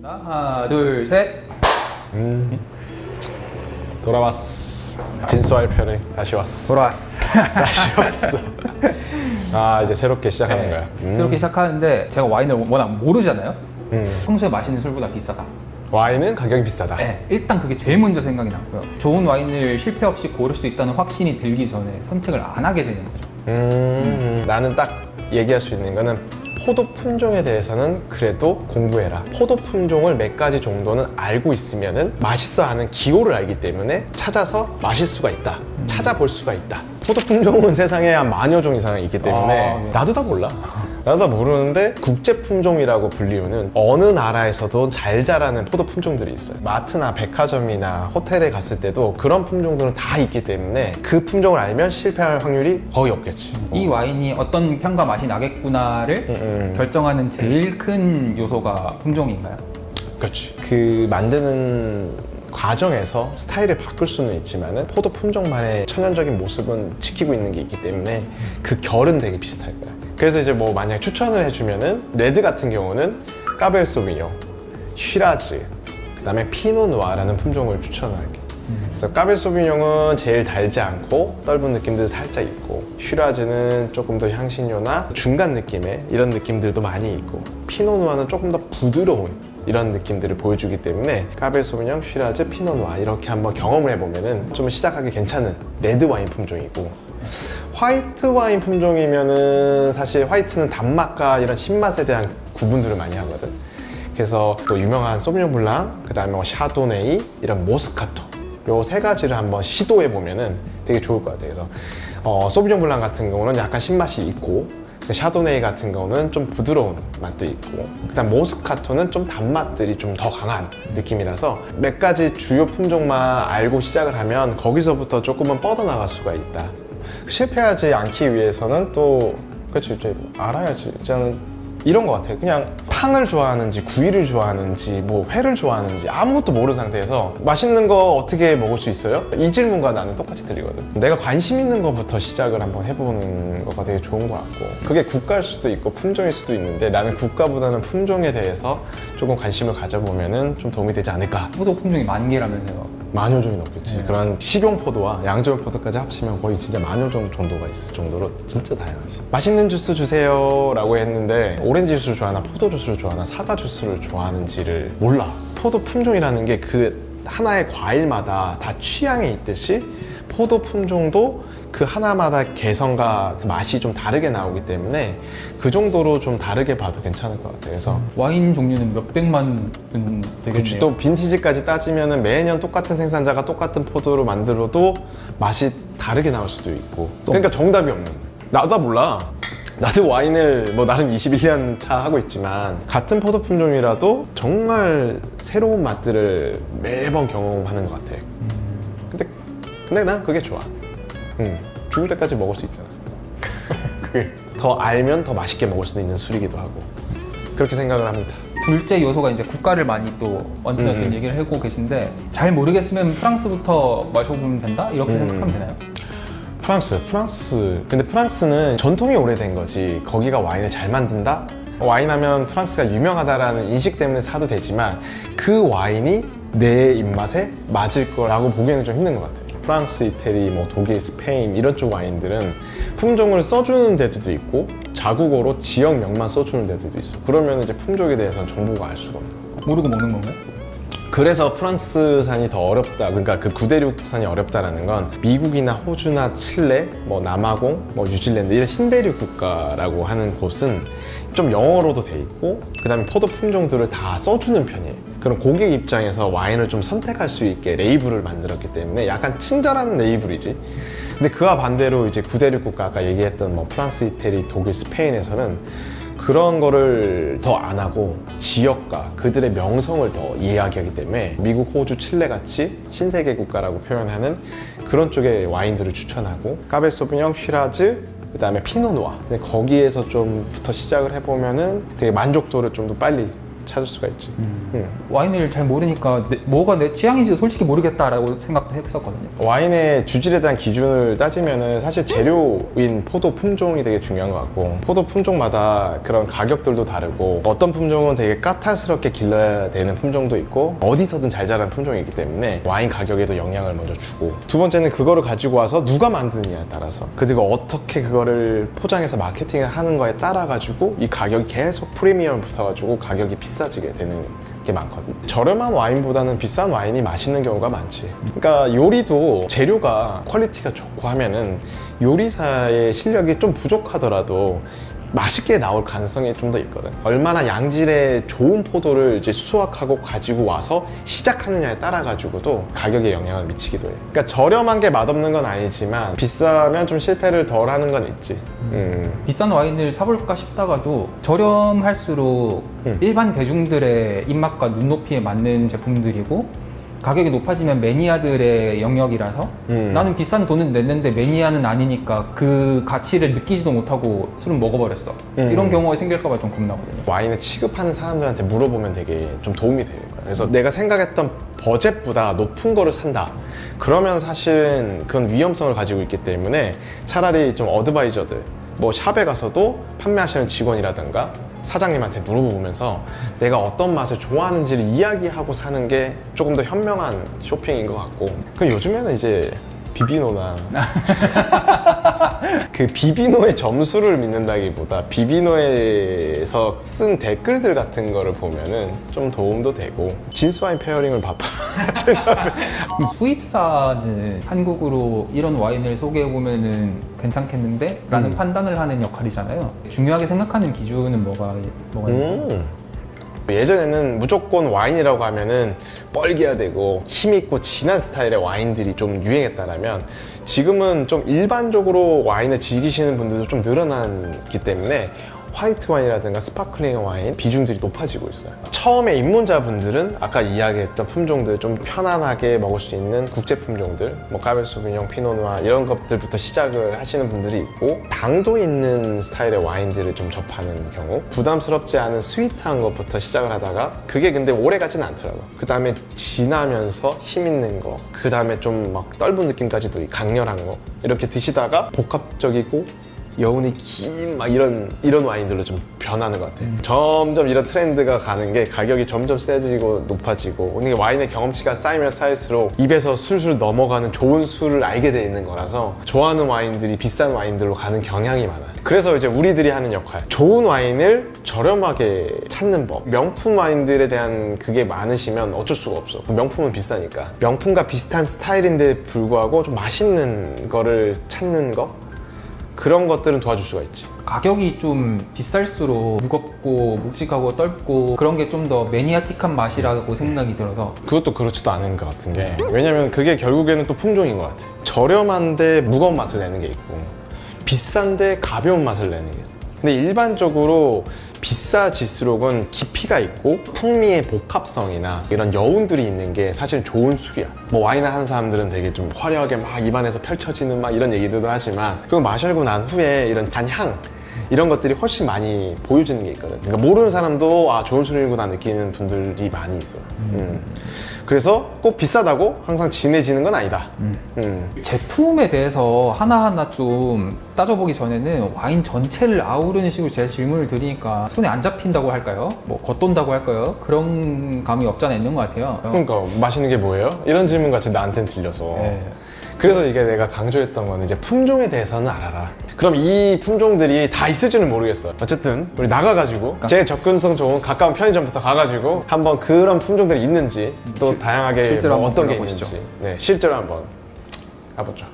하나, 둘, 셋. 돌아왔어. 진수할 편에 다시 왔어. 돌아왔어. 다시 왔어. 아, 이제 새롭게 시작하는 거야. 새롭게 시작하는데 제가 와인을 워낙 모르잖아요. 평소에 마시는 술보다 비싸다. 와인은 가격이 비싸다. 네, 일단 그게 제일 먼저 생각이 났고요. 좋은 와인을 실패 없이 고를 수 있다는 확신이 들기 전에 선택을 안 하게 되는 거죠. 나는 딱 얘기할 수 있는 거는 포도 품종에 대해서는 그래도 공부해라. 포도 품종을 몇 가지 정도는 알고 있으면은 맛있어하는 기호를 알기 때문에 찾아서 마실 수가 있다. 찾아볼 수가 있다. 포도 품종은 세상에 한 10,000여 종 이상 있기 때문에 네. 나도 다 몰라. 나도 다 모르는데 국제 품종이라고 불리우는 어느 나라에서도 잘 자라는 포도 품종들이 있어요. 마트나 백화점이나 호텔에 갔을 때도 그런 품종들은 다 있기 때문에 그 품종을 알면 실패할 확률이 거의 없겠지. 이 와인이 어떤 향과 맛이 나겠구나를 결정하는 제일 큰 요소가 품종인가요? 그렇지. 그 만드는 과정에서 스타일을 바꿀 수는 있지만 포도 품종만의 천연적인 모습은 지키고 있는 게 있기 때문에 그 결은 되게 비슷할 거야. 그래서 이제 뭐 만약 추천을 해주면은 레드 같은 경우는 까베르 소비뇽, 쉬라즈, 그 다음에 피노누아라는 품종을 추천할게. 그래서 까베르 소비뇽은 제일 달지 않고 떫은 느낌들 살짝 있고, 쉬라즈는 조금 더 향신료나 중간 느낌의 이런 느낌들도 많이 있고, 피노누아는 조금 더 부드러운 이런 느낌들을 보여주기 때문에 까베르 소비뇽, 쉬라즈, 피노누아 이렇게 한번 경험을 해보면은 좀 시작하기 괜찮은 레드 와인 품종이고, 화이트 와인 품종이면은 사실 화이트는 단맛과 이런 신맛에 대한 구분들을 많이 하거든. 그래서 또 유명한 소비뇽 블랑, 그 다음에 샤도네이, 이런 모스카토 요 세 가지를 한번 시도해 보면은 되게 좋을 것 같아요. 그래서 소비뇽 블랑 같은 경우는 약간 신맛이 있고, 샤도네이 같은 경우는 좀 부드러운 맛도 있고, 그다음 모스카토는 좀 단맛들이 좀 더 강한 느낌이라서 몇 가지 주요 품종만 알고 시작을 하면 거기서부터 조금은 뻗어나갈 수가 있다. 실패하지 않기 위해서는 또 그렇지, 이제 알아야지. 저는 이런 것 같아요. 그냥 탕을 좋아하는지 구이를 좋아하는지 뭐 회를 좋아하는지 아무것도 모르는 상태에서 맛있는 거 어떻게 먹을 수 있어요? 이 질문과 나는 똑같이 들리거든. 내가 관심 있는 것부터 시작을 한번 해보는 거가 되게 좋은 것 같고, 그게 국가일 수도 있고 품종일 수도 있는데 나는 국가보다는 품종에 대해서 조금 관심을 가져보면은 좀 도움이 되지 않을까. 포도 품종이 10,000개라면서요. 10,000여 종이 넘겠지. 그런 식용포도와 양조용포도까지 합치면 거의 진짜 10,000여 종 정도가 있을 정도로 진짜 다양하지. 맛있는 주스 주세요 라고 했는데 오렌지 주스를 좋아하나 포도 주스를 좋아하나 사과 주스를 좋아하는지를 몰라. 포도 품종이라는 게 그 하나의 과일마다 다 취향이 있듯이 포도 품종도 그 하나마다 개성과 그 맛이 좀 다르게 나오기 때문에 그 정도로 좀 다르게 봐도 괜찮을 것 같아요. 그래서 와인 종류는 몇백만은 되겠네요. 그렇지. 또 빈티지까지 따지면은 매년 똑같은 생산자가 똑같은 포도로 만들어도 맛이 다르게 나올 수도 있고. 그러니까 정답이 없는 거야. 나도 다 몰라. 나도 와인을 뭐 나름 21년 차 하고 있지만 같은 포도 품종이라도 정말 새로운 맛들을 매번 경험하는 것 같아. 근데 난 그게 좋아. 죽을 때까지 먹을 수 있잖아. 그게 더 알면 더 맛있게 먹을 수 있는 술이기도 하고, 그렇게 생각을 합니다. 둘째 요소가 이제 국가를 많이 또 얹어놨던 얘기를 하고 계신데, 잘 모르겠으면 프랑스부터 마셔보면 된다? 이렇게 생각하면 되나요? 프랑스. 근데 프랑스는 전통이 오래된 거지. 거기가 와인을 잘 만든다? 와인 하면 프랑스가 유명하다라는 인식 때문에 사도 되지만 그 와인이 내 입맛에 맞을 거라고 보기에는 좀 힘든 것 같아요. 프랑스, 이태리, 뭐 독일, 스페인 이런 쪽 와인들은 품종을 써주는 데도 있고 자국어로 지역명만 써주는 데도 있어. 그러면 이제 품종에 대해서는 정보가 알 수가 없는 거야. 모르고 먹는 건가요? 그래서 프랑스산이 더 어렵다. 그러니까 그 구대륙산이 어렵다라는 건 미국이나 호주나 칠레, 뭐 남아공, 뭐 뉴질랜드 이런 신대륙 국가라고 하는 곳은 좀 영어로도 돼 있고, 그 다음에 포도 품종들을 다 써주는 편이에요. 그럼 고객 입장에서 와인을 좀 선택할 수 있게 레이블을 만들었기 때문에 약간 친절한 레이블이지. 근데 그와 반대로 이제 구대륙 국가, 아까 얘기했던 뭐 프랑스, 이태리, 독일, 스페인에서는 그런 거를 더 안 하고 지역과 그들의 명성을 더 이야기하기 때문에 미국, 호주, 칠레 같이 신세계 국가라고 표현하는 그런 쪽의 와인들을 추천하고, 까베르 소비뇽, 쉬라즈, 그 다음에 피노누아, 거기에서 좀부터 시작을 해보면은 되게 만족도를 좀 더 빨리 찾을 수가 있지. 와인을 잘 모르니까 뭐가 내 취향인지도 솔직히 모르겠다라고 생각도 했었거든요. 와인의 주질에 대한 기준을 따지면은 사실 재료인 포도 품종이 되게 중요한 것 같고, 포도 품종마다 그런 가격들도 다르고, 어떤 품종은 되게 까탈스럽게 길러야 되는 품종도 있고, 어디서든 잘 자라는 품종이 있기 때문에 와인 가격에도 영향을 먼저 주고, 두 번째는 그거를 가지고 와서 누가 만드느냐에 따라서, 그리고 어떻게 그거를 포장해서 마케팅을 하는 거에 따라 가지고 이 가격이 계속 프리미엄 붙어가지고 가격이 비싸지게 되는 게 많거든. 저렴한 와인보다는 비싼 와인이 맛있는 경우가 많지. 그러니까 요리도 재료가 퀄리티가 좋고 하면은 요리사의 실력이 좀 부족하더라도 맛있게 나올 가능성이 좀 더 있거든. 얼마나 양질의 좋은 포도를 이제 수확하고 가지고 와서 시작하느냐에 따라 가지고도 가격에 영향을 미치기도 해. 그러니까 저렴한 게 맛없는 건 아니지만 비싸면 좀 실패를 덜 하는 건 있지. 비싼 와인을 사볼까 싶다가도 저렴할수록 일반 대중들의 입맛과 눈높이에 맞는 제품들이고, 가격이 높아지면 매니아들의 영역이라서 나는 비싼 돈은 냈는데 매니아는 아니니까 그 가치를 느끼지도 못하고 술은 먹어버렸어. 이런 경우가 생길까봐 좀 겁나거든요. 와인을 취급하는 사람들한테 물어보면 되게 좀 도움이 돼요. 그래서 내가 생각했던 버젯보다 높은 거를 산다. 그러면 사실은 그건 위험성을 가지고 있기 때문에 차라리 좀 어드바이저들, 뭐 샵에 가서도 판매하시는 직원이라든가 사장님한테 물어보면서 내가 어떤 맛을 좋아하는지를 이야기하고 사는 게 조금 더 현명한 쇼핑인 것 같고, 그럼 요즘에는 이제 비비노나 그 비비노의 점수를 믿는다기보다 비비노에서 쓴 댓글들 같은 거를 보면은 좀 도움도 되고, 진스와인 페어링을 봐봐. 수입사는 한국으로 이런 와인을 소개해보면은 괜찮겠는데? 라는 판단을 하는 역할이잖아요. 중요하게 생각하는 기준은 뭐가 있나요? 예전에는 무조건 와인이라고 하면은 뻘개야 되고 힘있고 진한 스타일의 와인들이 좀 유행했다면, 지금은 좀 일반적으로 와인을 즐기시는 분들도 좀 늘어났기 때문에 화이트 와인이라든가 스파클링 와인 비중들이 높아지고 있어요. 처음에 입문자분들은 아까 이야기했던 품종들, 좀 편안하게 먹을 수 있는 국제 품종들, 뭐 까베르 소비뇽, 피노누아 이런 것들부터 시작을 하시는 분들이 있고, 당도 있는 스타일의 와인들을 좀 접하는 경우, 부담스럽지 않은 스위트한 것부터 시작을 하다가, 그게 근데 오래 가지는 않더라고. 그 다음에 진하면서 힘 있는 거, 그 다음에 좀 막 떫은 느낌까지도 강렬한 거, 이렇게 드시다가 복합적이고 여운이 긴 막 이런 와인들로 좀 변하는 것 같아요. 점점 이런 트렌드가 가는 게 가격이 점점 세지고 높아지고, 이게 와인의 경험치가 쌓이면 쌓일수록 입에서 술술 넘어가는 좋은 술을 알게 돼 있는 거라서 좋아하는 와인들이 비싼 와인들로 가는 경향이 많아요. 그래서 이제 우리들이 하는 역할, 좋은 와인을 저렴하게 찾는 법. 명품 와인들에 대한 그게 많으시면 어쩔 수가 없어. 명품은 비싸니까. 명품과 비슷한 스타일인데 불구하고 좀 맛있는 거를 찾는 거, 그런 것들은 도와줄 수가 있지. 가격이 좀 비쌀수록 무겁고 묵직하고 떫고 그런 게 좀 더 매니아틱한 맛이라고 생각이 들어서. 그것도 그렇지도 않은 것 같은 게, 왜냐면 그게 결국에는 또 품종인 것 같아. 저렴한데 무거운 맛을 내는 게 있고, 비싼데 가벼운 맛을 내는 게 있어. 근데 일반적으로 비싸질수록은 깊이가 있고 풍미의 복합성이나 이런 여운들이 있는 게 사실 좋은 술이야. 뭐 와인을 하는 사람들은 되게 좀 화려하게 막 입안에서 펼쳐지는 막 이런 얘기들도 하지만, 그거 마시고 난 후에 이런 잔향, 이런 것들이 훨씬 많이 보여지는 게 있거든. 그러니까 모르는 사람도 아 좋은 술이구나 느끼는 분들이 많이 있어. 그래서 꼭 비싸다고 항상 진해지는 건 아니다. 제품에 대해서 하나하나 좀 따져보기 전에는 와인 전체를 아우르는 식으로 제가 질문을 드리니까 손에 안 잡힌다고 할까요? 뭐 겉돈다고 할까요? 그런 감이 없지 않아 있는 것 같아요. 그러니까 맛있는 게 뭐예요? 이런 질문 같이 나한테는 들려서. 네. 그래서 이게 내가 강조했던 거는 이제 품종에 대해서는 알아라. 그럼 이 품종들이 다 있을지는 모르겠어. 어쨌든 우리 나가가지고 제일 접근성 좋은 가까운 편의점부터 가가지고 한번 그런 품종들이 있는지, 또 다양하게 실제로 뭐 한번 어떤 게 골라보시죠. 있는지, 네, 실제로 한번 가보죠.